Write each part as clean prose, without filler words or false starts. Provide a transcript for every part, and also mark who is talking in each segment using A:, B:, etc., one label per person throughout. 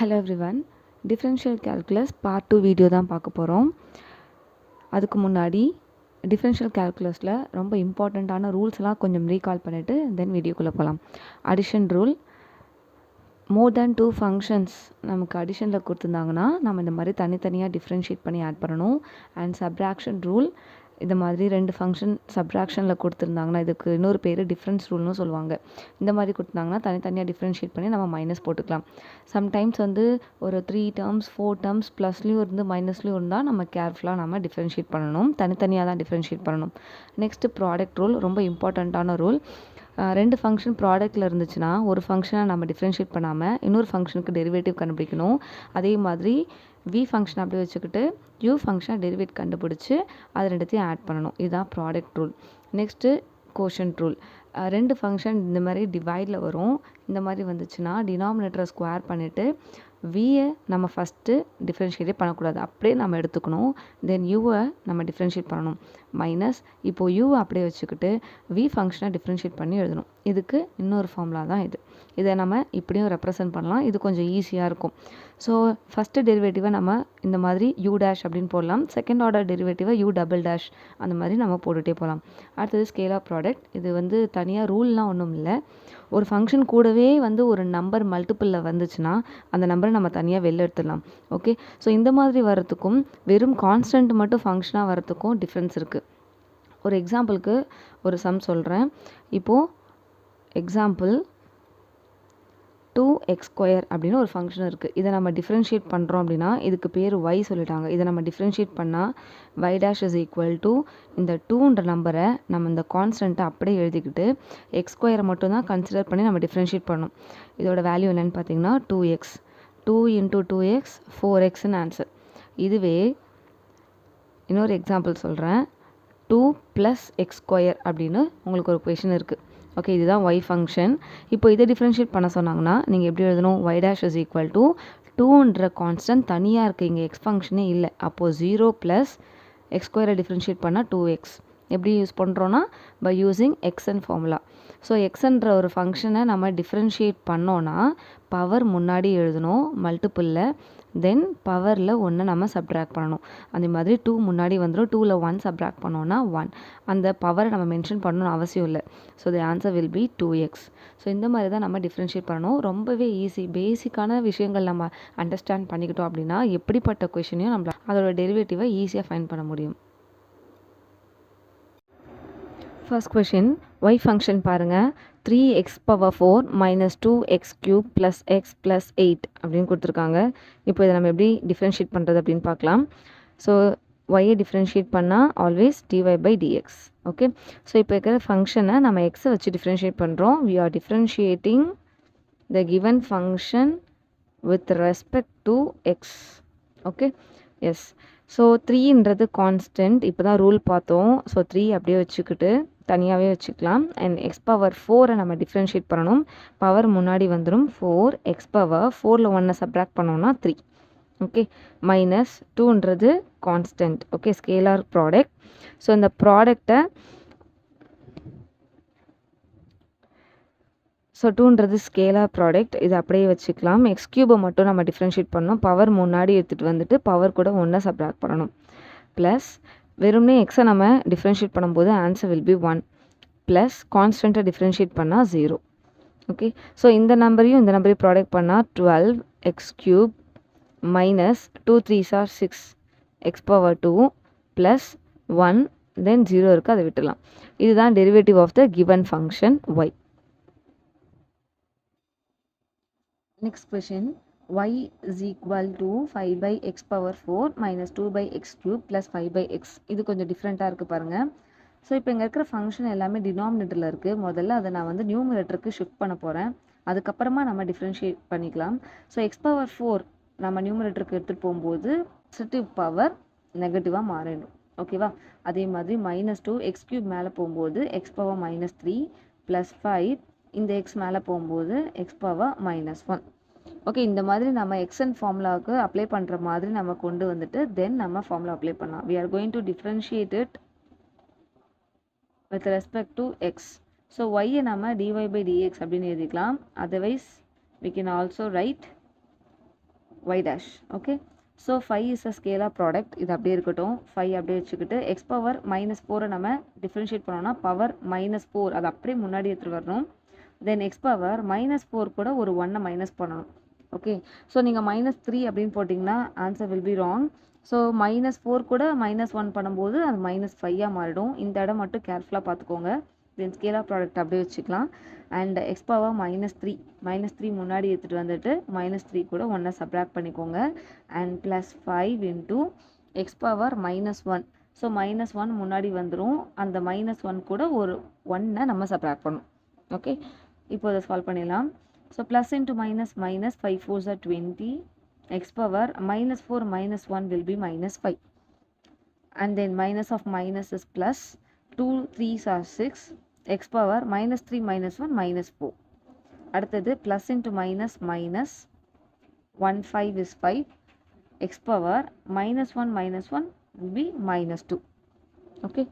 A: Hello everyone, differential calculus part 2 video தான் பார்க்க போகிறோம். அதுக்கு முன்னாடி டிஃபரன்ஷியல் கேல்குலஸில் ரொம்ப இம்பார்ட்டண்ட்டான ரூல்ஸ்லாம் கொஞ்சம் ரீகால் பண்ணிவிட்டு தென் வீடியோக்குள்ளே போகலாம். அடிஷன் ரூல், மோர் தேன் 2 ஃபங்க்ஷன்ஸ் நமக்கு அடிஷனில் கொடுத்துருந்தாங்கன்னா நம்ம இந்த மாதிரி தனித்தனியாக டிஃப்ரென்ஷியேட் பண்ணி ஆட் பண்ணணும். அண்ட் சப்ராக்ஷன் ரூல், இந்த மாதிரி 2 ஃபங்க்ஷன் சப்ராக்ஷனில் கொடுத்துருந்தாங்கன்னா இதுக்கு இன்னொரு பேர் டிஃப்ரென்ஸ் ரூல்னு சொல்லுவாங்க. இந்த மாதிரி கொடுத்தாங்கன்னா தனித்தனியாக டிஃப்ரென்ஷியேட் பண்ணி நம்ம மைனஸ் போட்டுக்கலாம். சம்டைம்ஸ் ஒரு 3 டேர்ம்ஸ் 4 டேர்ம்ஸ் ப்ளஸ்லேயும் இருந்து மைனஸ்லேயும் இருந்தால் நம்ம கேர்ஃபுல்லாக நம்ம டிஃப்ரென்ஷியேட் பண்ணணும். தனித்தனியாக தான் டிஃப்ரென்ஷியேட் பண்ணணும். நெக்ஸ்ட்டு ப்ராடக்ட் ரூல், ரொம்ப இம்பார்ட்டண்ட்டான ரூல். 2 ஃபங்க்ஷன் ப்ராடக்ட்டில் இருந்துச்சுன்னா ஒரு ஃபங்க்ஷனை நம்ம டிஃப்ரென்ஷியேட் பண்ணாமல் இன்னொரு ஃபங்க்ஷனுக்கு டெரிவேட்டிவ் கண்டுபிடிக்கணும். அதே மாதிரி v ஃபங்க்ஷன் அப்படி வச்சுக்கிட்டு u ஃபங்க்ஷனை டெரிவேட் கண்டுபிடிச்சி அது ரெண்டுத்தையும் ஆட் பண்ணணும். இதுதான் product rule. Next quotient rule. 2 function இந்த மாதிரி டிவைடில் வரும். இந்த மாதிரி வந்துச்சுன்னா டினாமினேட்டரை ஸ்கொயர் பண்ணிவிட்டு வியை நம்ம ஃபஸ்ட்டு டிஃப்ரென்ஷியேட்டே பண்ணக்கூடாது, அப்படியே நம்ம எடுத்துக்கணும். தென் யூவை நம்ம டிஃப்ரென்ஷியேட் பண்ணணும். மைனஸ் இப்போது யூவை அப்படியே வச்சுக்கிட்டு வி ஃபங்க்ஷனை டிஃப்ரென்ஷியேட் பண்ணி எழுதணும். இதுக்கு இன்னொரு ஃபார்முலா தான் இது. இதை நம்ம இப்படியும் ரெப்ரசன்ட் பண்ணலாம். இது கொஞ்சம் ஈஸியாக இருக்கும். ஸோ ஃபஸ்ட்டு டெரிவேட்டிவை நம்ம இந்த மாதிரி யூ டேஷ் அப்படின்னு போடலாம். செகண்ட் ஆர்டர் டெரிவேட்டிவை யூ டபுள் டேஷ் அந்த மாதிரி நம்ம போட்டுகிட்டே போகலாம். அடுத்தது ஸ்கேலார் ப்ராடக்ட். இது தனியாக ரூல்லாம் ஒன்றும் இல்லை. ஒரு ஃபங்க்ஷன் கூடவே ஒரு நம்பர் மல்டிப்பிளில் வந்துச்சுன்னா அந்த நம்பரை நம்ம தனியாக வெளில எடுத்துடலாம். ஓகே, ஸோ இந்த மாதிரி வர்றதுக்கும் வெறும் கான்ஸ்டன்ட் மட்டும் ஃபங்க்ஷனாக வர்றதுக்கும் டிஃப்ரென்ஸ் இருக்குது. ஒரு எக்ஸாம்பிளுக்கு ஒரு சம் சொல்கிறேன். இப்போது எக்ஸாம்பிள் 2x² அப்படின்னு ஒரு ஃபங்க்ஷன் இருக்குது. இதை நம்ம டிஃப்ரென்ஷியேட் பண்ணுறோம் அப்படின்னா இதுக்கு பேர் y சொல்லிட்டாங்க. இதை நம்ம டிஃப்ரென்ஷியேட் பண்ணால் y dash is equal to இந்த 2ன்ற நம்பரை நம்ம இந்த கான்ஸ்டன்ட்டை அப்படியே எழுதிக்கிட்டு x² மட்டும்தான் கன்சிடர் பண்ணி நம்ம டிஃப்ரென்ஷியேட் பண்ணணும். இதோட வேல்யூ என்னென்னு பார்த்தீங்கன்னா 2x, 2 into 2x 4xன்னு ஆன்சர். இதுவே இன்னொரு எக்ஸாம்பிள் சொல்கிறேன். 2 + x² அப்படின்னு உங்களுக்கு ஒரு கொஷின் இருக்குது. ஓகே, இதுதான் y ஃபங்க்ஷன். இப்போ இதை டிஃப்ரென்ஷியேட் பண்ண சொன்னாங்கன்னா நீங்கள் எப்படி எழுதணும்? y dash is equal to 2ன்ற கான்ஸ்டன்ட் தனியாக இருக்குது, இங்கே x ஃபங்க்ஷனே இல்லை. அப்போது 0 + x² டிஃப்ரென்ஷியேட் பண்ணால் 2x. எப்படி யூஸ் பண்ணுறோன்னா by using x n formula. So எக்ஸ்ன்ற ஒரு ஃபங்க்ஷனை நம்ம டிஃப்ரென்ஷியேட் பண்ணோன்னா பவர் முன்னாடி எழுதணும் மல்டிப்புளில், தென் பவரில் 1 நம்ம சப்ட்ராக்ட் பண்ணணும். அதே மாதிரி 2 முன்னாடி வந்துடும். 2ல் 1 சப்ட்ராக்ட் பண்ணோன்னா 1. அந்த பவரை நம்ம மென்ஷன் பண்ணணும்னு அவசியம் இல்லை. So the answer will B 2x. So இந்த மாதிரி தான் நம்ம டிஃப்ரென்ஷியேட் பண்ணணும். ரொம்பவே ஈஸி. பேசிக்கான விஷயங்கள் நம்ம அண்டர்ஸ்டாண்ட் பண்ணிக்கிட்டோம் அப்படின்னா எப்படிப்பட்ட கொஷினையும் நம்ம அதோட டெரிவேட்டிவை ஈஸியாக ஃபைண்ட் பண்ண முடியும். ஃபர்ஸ்ட் கொஷின், y ஃபங்க்ஷன் பாருங்கள். 3x⁴ - 2x³ + x + 8 அப்படின்னு கொடுத்துருக்காங்க. இப்போ இதை நம்ம எப்படி டிஃப்ரென்ஷியேட் பண்ணுறது அப்படின்னு பார்க்கலாம். ஸோ y டிஃப்ரென்ஷியேட் பண்ணால் ஆல்வேஸ் dy/dx. ஓகே, ஸோ இப்போ இருக்கிற ஃபங்க்ஷனை நம்ம எக்ஸை வச்சு டிஃப்ரென்ஷியேட் பண்ணுறோம். we are differentiating the given function with respect to x. Okay, yes. So 3ன்றது கான்ஸ்டன்ட். இப்போ தான் ரூல் பார்த்தோம். ஸோ 3 அப்படியே வச்சுக்கிட்டு தனியாகவே வச்சுக்கலாம். அண்ட் x⁴ நம்ம டிஃப்ரென்ஷியேட் பண்ணணும். பவர் முன்னாடி வந்துடும். 4 x⁴ 1 சப்ட்ராக்ட் பண்ணோம்னா 3. ஓகே, மைனஸ் 2ன்றது constant. Okay, scalar product. So இந்த ப்ராடக்டை ஸோ 2ன்றது ஸ்கேலார் ப்ராடக்ட். இது அப்படியே வச்சுக்கலாம். x³ மட்டும் நம்ம டிஃப்ரென்ஷியேட் பண்ணணும். பவர் முன்னாடி எடுத்துகிட்டு வந்துட்டு பவர் கூட 1 சப்ட்ராக்ட் பண்ணணும். ப்ளஸ் வெறும்னே எக்ஸை நம்ம டிஃப்ரென்ஷியேட் பண்ணும்போது ஆன்சர் வில் பி 1. ப்ளஸ் கான்ஸ்டன்ட்டை டிஃப்ரென்ஷியேட் பண்ணால் 0. ஓகே, ஸோ இந்த நம்பரையும் இந்த நம்பரையும் ப்ராடக்ட் பண்ணால் 12x³ minus 2 3s are 6 x⁴ plus 1 தென் 0 இருக்குது, அதை விட்டுலாம். இதுதான் derivative of the given function y. Next question, y is equal to 5/x⁴ - 2/x³ + 5/x. இது கொஞ்சம் டிஃப்ரெண்ட்டாக இருக்குது பாருங்கள். ஸோ இப்போ இங்கே இருக்கிற ஃபங்க்ஷன் எல்லாமே டினாமினேட்டரில் இருக்குது. முதல்ல அதை நான் நியூமரேட்டருக்கு ஷிஃப்ட் பண்ண போகிறேன். அதுக்கப்புறமா நம்ம டிஃப்ரென்ஷியேட் பண்ணிக்கலாம். ஸோ x⁴ நம்ம நியூமரேட்டருக்கு எடுத்துகிட்டு போகும்போது பாசிட்டிவ் பவர் நெகட்டிவாக மாறிடும். ஓகேவா? அதே மாதிரி -2 x³ மேலே போகும்போது x⁻−3 + 5 இந்த x மேலே போகும்போது x⁻−1. ஓகே, இந்த மாதிரி நம்ம எக்ஸ்என் ஃபார்முலாவுக்கு அப்ளை பண்ணுற மாதிரி நம்ம கொண்டு வந்துட்டு தென் நம்ம ஃபார்முலா அப்ளை பண்ணலாம். we are going to differentiate it with respect to x. So y நம்ம dy/dx அப்படின்னு எழுதிக்கலாம். Otherwise we can also write y dash. Okay, so 5 is a scalar product. இது அப்படியே இருக்கட்டும், 5 அப்படியே வச்சுக்கிட்டு x power -4 நம்ம டிஃபரன்ஷியேட் பண்ணோம்னா பவர் -4 அது அப்படியே முன்னாடி எடுத்துகிட்டு வரணும். தென் x power -4 கூட ஒரு 1 மைனஸ் பண்ணணும். ஓகே, ஸோ நீங்கள் -3 அப்படின்னு போட்டிங்கன்னா answer will be wrong. So -4 கூட -1 பண்ணும்போது அது -5 மாறிடும். இந்த இடம் மட்டும் கேர்ஃபுல்லாக பார்த்துக்கோங்க. தென் ஸ்கேலார் ப்ராடக்ட் அப்படியே வச்சுக்கலாம். அண்ட் எக்ஸ் பவர் -3 முன்னாடி எடுத்துகிட்டு வந்துட்டு -3 கூட 1 சப்ராக்ட் பண்ணிக்கோங்க. And +5 into X power -1. So -1 முன்னாடி வந்துடும். அந்த -1 கூட ஒரு 1 நம்ம சப்ராக்ட் பண்ணணும். ஓகே, இப்போ அதை சால்வ் பண்ணிடலாம். So plus into minus 5 4s are 20. X power -4 -1 will be -5. And then minus of minus is plus. 2 3s are 6. X power -3 -1 -4. அடுத்தது plus into minus 1 5 is 5. X power -1 -1 will be -2. Okay,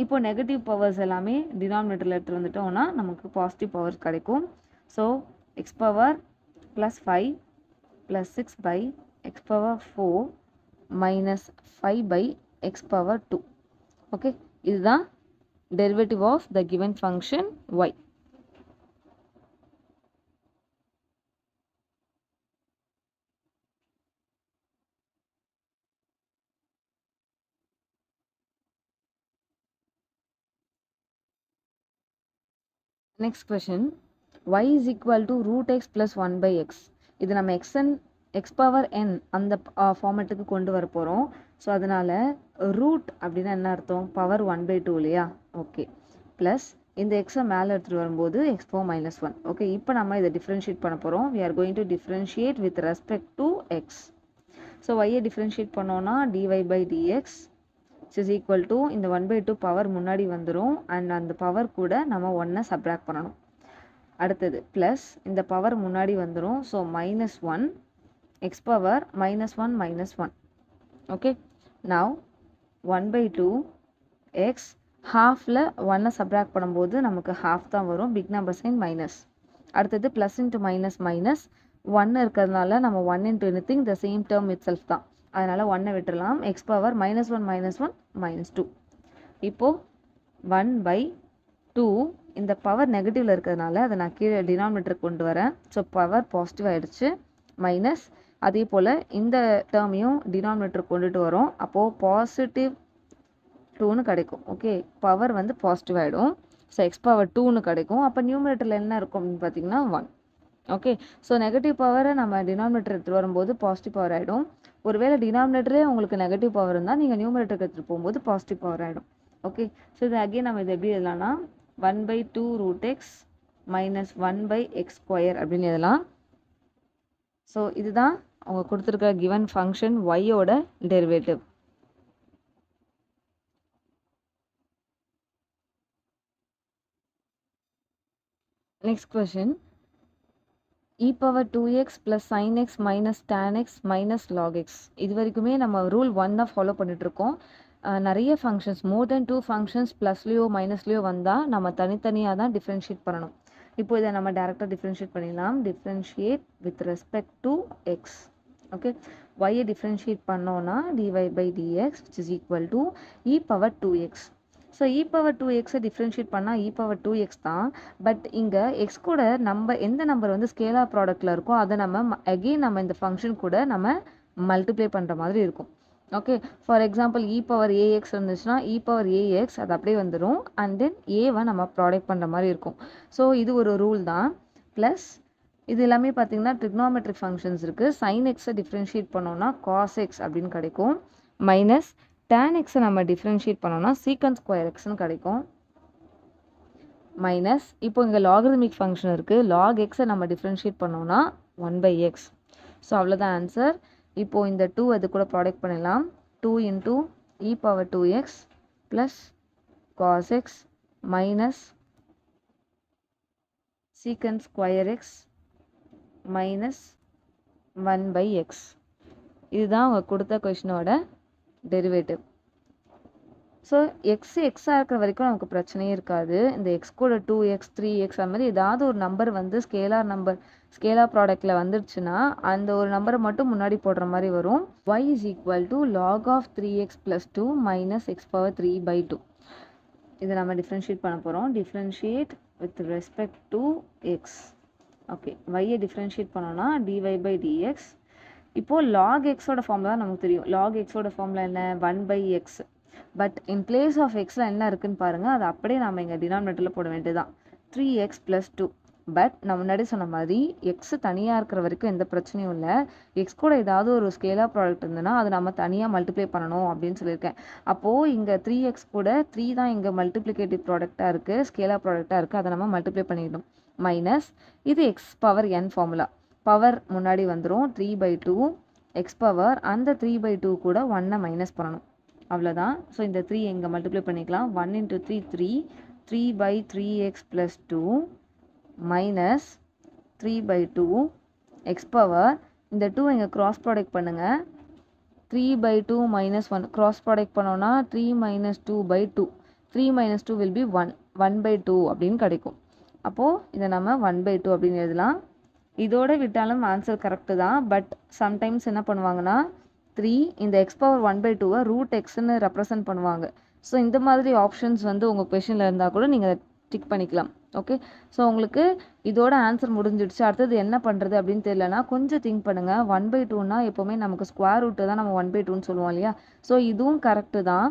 A: இப்போ negative powers எல்லாமே டினாமினேட்டரில் எடுத்து வந்துட்டோம்னா நமக்கு positive powers கிடைக்கும். So X power +5 +6 by X power 4 -5 by X power 2. Okay, இதுதான் derivative of the given function y. Next question, y is equal to √x plus 1 by x. இது நம்ம x power n அந்த ஃபார்மேட்டுக்கு கொண்டு வர போகிறோம். So அதனால் root அப்படின்னா என்ன அர்த்தம்? பவர் 1/2 இல்லையா? ஓகே, ப்ளஸ் இந்த எக்ஸை மேலே எடுத்துகிட்டு வரும்போது x4 -1. ஓகே, இப்போ நம்ம இதை டிஃப்ரென்ஷியேட் பண்ண போகிறோம். we are going to differentiate with respect to x. So y-ஐ டிஃப்ரென்ஷியேட் பண்ணோன்னா dy by dx is equal to இந்த 1/2 பவர் முன்னாடி வந்துடும். அண்ட் அந்த பவர் கூட நம்ம 1 சப்ராக்ட் பண்ணணும். அடுத்தது ப்ளஸ் இந்த பவர் முன்னாடி வந்துடும். So -1 x power -1 -1. Okay, now 1/2 x ஹாஃபில் 1 சப்ராக்ட் பண்ணும்போது நமக்கு ஹாஃப் தான் வரும். Big number sign minus. அடுத்தது ப்ளஸ் இன்ட்டு மைனஸ் 1 இருக்கிறதுனால நம்ம 1 into anything the same term itself தான். அதனால் 1 விட்டுடலாம். எக்ஸ் பவர் -1 -1 -2. இப்போது 1/2 இந்த பவர் நெகட்டிவில் இருக்கிறதுனால அதை நான் கீழே டினாமினேட்டர் கொண்டு வரேன். ஸோ பவர் பாசிட்டிவ் ஆகிடுச்சு. மைனஸ் அதே போல் இந்த டேர்மையும் டினாமினேட்டர் கொண்டுட்டு வரோம். அப்போது பாசிட்டிவ் 2ன்னு கிடைக்கும். ஓகே, பவர் வந்து பாசிட்டிவ் ஆகிடும். ஸோ எக்ஸ் பவர் 2ன்னு கிடைக்கும். அப்போ நியூமினேட்டரில் என்ன இருக்கும் அப்படின்னு பார்த்தீங்கன்னா 1. ஓகே, ஸோ நெகட்டிவ் பவரை நம்ம டினாமினேட்டர் எடுத்துகிட்டு வரும்போது பாசிட்டிவ் பவர் ஆகிடும். ஒருவேளை டினாமினேட்டரே உங்களுக்கு நெகட்டிவ் பவர் இருந்தால் நீங்கள் நியூமினேட்டருக்கு எடுத்துகிட்டு போகும்போது பாசிட்டிவ் பவர் ஆகிடும். ஓகே, ஸோ இது அகெயின் நம்ம இது எப்படி எழுதலாம்னா 1/2 √x -1/x² அப்படின்னு எழுதலாம். ஸோ இதுதான் அவங்க கொடுத்துருக்க கிவன் ஃபங்க்ஷன் y-ஓட derivative. Next question, e⁴2x + sin x - tan x - log x. இது வரைக்குமே நம்ம ரூல் 1 தான் ஃபாலோ பண்ணிகிட்ருக்கோம். நிறைய ஃபங்க்ஷன்ஸ் மோர் தென் 2 ஃபங்க்ஷன்ஸ் ப்ளஸ்லையோ மைனஸ்லையோ வந்தால் நம்ம தனித்தனியாக தான் டிஃப்ரென்ஷியேட் பண்ணணும். இப்போ இதை நம்ம டேரெக்டாக டிஃப்ரென்ஷியேட் பண்ணிடலாம். Differentiate with respect to x. Okay, y-ஐ டிஃப்ரென்ஷியேட் பண்ணோன்னா dy by dx which is equal to e⁴2x. So e⁴2x differentiate பண்ணால் e⁴2x தான். பட் இங்கே எக்ஸ் கூட நம்ம எந்த நம்பர் வந்து ஸ்கேலார் ப்ராடக்ட்டில் இருக்கோ அதை நம்ம அகெயின் நம்ம இந்த ஃபங்க்ஷன் கூட நம்ம மல்டிப்ளை பண்ணுற மாதிரி இருக்கும். ஓகே, ஃபார் எக்ஸாம்பிள் e⁴ax இருந்துச்சுன்னா e⁴ax அது அப்படியே வந்துடும். அண்ட் தென் ஏவை நம்ம ப்ராடக்ட் பண்ணுற மாதிரி இருக்கும். ஸோ இது ஒரு ரூல் தான். ப்ளஸ் இது எல்லாமே பார்த்தீங்கன்னா ட்ரிக்னாமெட்ரிக் ஃபங்க்ஷன்ஸ் இருக்குது. சைன் எக்ஸை டிஃப்ரென்ஷியேட் பண்ணோன்னா காஸ் எக்ஸ் அப்படின்னு கிடைக்கும். மைனஸ் tan x நம்ம டிஃப்ரென்ஷியேட் பண்ணோம்னா சீக்கண்ட் ஸ்கொயர் எக்ஸ்னு கிடைக்கும். மைனஸ் இப்போ இங்கே லாகரிதமிக் ஃபங்க்ஷன் இருக்குது. லாக் எக்ஸை நம்ம டிஃப்ரென்ஷியேட் பண்ணோம்னா 1/x. ஸோ அவ்வளோதான் ஆன்சர். இப்போது இந்த 2 அது கூட ப்ராடக்ட் பண்ணிடலாம். 2 into e⁴2x plus cos x minus secant square x minus 1/x. இதுதான் அவங்க கொடுத்த கொஷினோட டெரிவேட்டிவ். ஸோ எக்ஸாக இருக்கிற வரைக்கும் நமக்கு பிரச்சனையே இருக்காது. இந்த எக்ஸ் கூட 2x 3x அது மாதிரி ஏதாவது ஒரு நம்பர் வந்து ஸ்கேலார் ப்ராடக்ட்டில் வந்துடுச்சுன்னா அந்த ஒரு நம்பரை மட்டும் முன்னாடி போடுற மாதிரி வரும். y is equal to log of 3x plus 2 minus x power 3/2. இதை நம்ம டிஃப்ரென்ஷியேட் பண்ண போகிறோம். Differentiate with respect to x. Okay, y-ஐ டிஃப்ரென்ஷியேட் பண்ணோன்னா dy/dx. இப்போது log x-ஓட ஃபார்முலா நமக்கு தெரியும். log x-ஓட ஃபார்முலா என்ன? 1/x. But in place of எக்ஸில் என்ன இருக்குன்னு பாருங்கள். அது அப்படியே நம்ம இங்கே டினாமினேட்டரில் போட வேண்டியதுதான். 3x + 2. பட் நான் முன்னாடி சொன்ன மாதிரி எக்ஸ் தனியாக இருக்கிற வரைக்கும் எந்த பிரச்சனையும் இல்லை. எக்ஸ் கூட ஏதாவது ஒரு ஸ்கேலார் ப்ராடக்ட் இருந்ததுன்னா அது நம்ம தனியாக மல்டிப்ளை பண்ணணும் அப்படின்னு சொல்லியிருக்கேன். அப்போது இங்கே 3x கூட 3 தான் இங்கே மல்டிப்ளிகேட்டிவ் ப்ராடக்டாக இருக்குது, ஸ்கேலார் ப்ராடக்டாக இருக்குது. அதை நம்ம மல்டிப்ளை பண்ணிடணும். மைனஸ் இது x⁴n ஃபார்முலா. பவர் முன்னாடி வந்துடும். 3/2 x பவர் அந்த 3/2 கூட 1-ஐ மைனஸ் பண்ணணும். அவ்வளோதான். ஸோ இந்த 3 இங்கே மல்டிப்ளை பண்ணிக்கலாம். 1 × 3 3 3/3x + 2 மைனஸ் 3/2 x பவர் இந்த 2 இங்கே கிராஸ் ப்ராடக்ட் பண்ணுங்கள். 3/2 - 1 கிராஸ் ப்ராடக்ட் பண்ணோன்னா 3 - 2/2. 3 - 2 will be 1/2 அப்படின்னு கிடைக்கும். அப்போது இதை நம்ம 1/2 அப்படின்னு எழுதலாம். இதோட விட்டாலும் ஆன்சர் கரெக்டு தான். பட் சம்டைம்ஸ் என்ன பண்ணுவாங்கன்னா 3 இந்த x பவர் 1/2-ஐ √xன்னு ரெப்ரசன்ட் பண்ணுவாங்க. ஸோ இந்த மாதிரி ஆப்ஷன்ஸ் வந்து உங்கள் கொஷனில் இருந்தால் கூட நீங்கள் டிக் பண்ணிக்கலாம். ஓகே, ஸோ உங்களுக்கு இதோட ஆன்சர் முடிஞ்சிடுச்சு. அடுத்தது என்ன பண்ணுறது அப்படின்னு தெரியலனா கொஞ்சம் திங்க் பண்ணுங்கள். 1/2னா எப்போவுமே நமக்கு ஸ்கொயர் ரூட்டு தான் நம்ம 1/2ன்னு சொல்லுவோம் இல்லையா? ஸோ இதுவும் கரெக்டு தான்.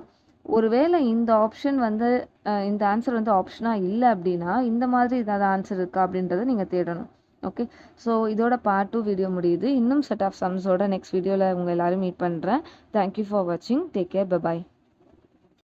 A: ஒருவேளை இந்த ஆப்ஷன் வந்து இந்த ஆன்சர் வந்து ஆப்ஷனாக இல்லை அப்படின்னா இந்த மாதிரி ஏதாவது ஆன்சர் இருக்கா அப்படின்றத நீங்கள் தேடணும். ஓகே, ஸோ இதோட பார்ட் 2 வீடியோ முடியுது. இன்னும் செட் ஆஃப் சம்ஸோட நெக்ஸ்ட் வீடியோவில் உங்கள் எல்லோரும் மீட் பண்ணுறேன். தேங்க்யூ ஃபார் வாட்சிங். Take care. பை.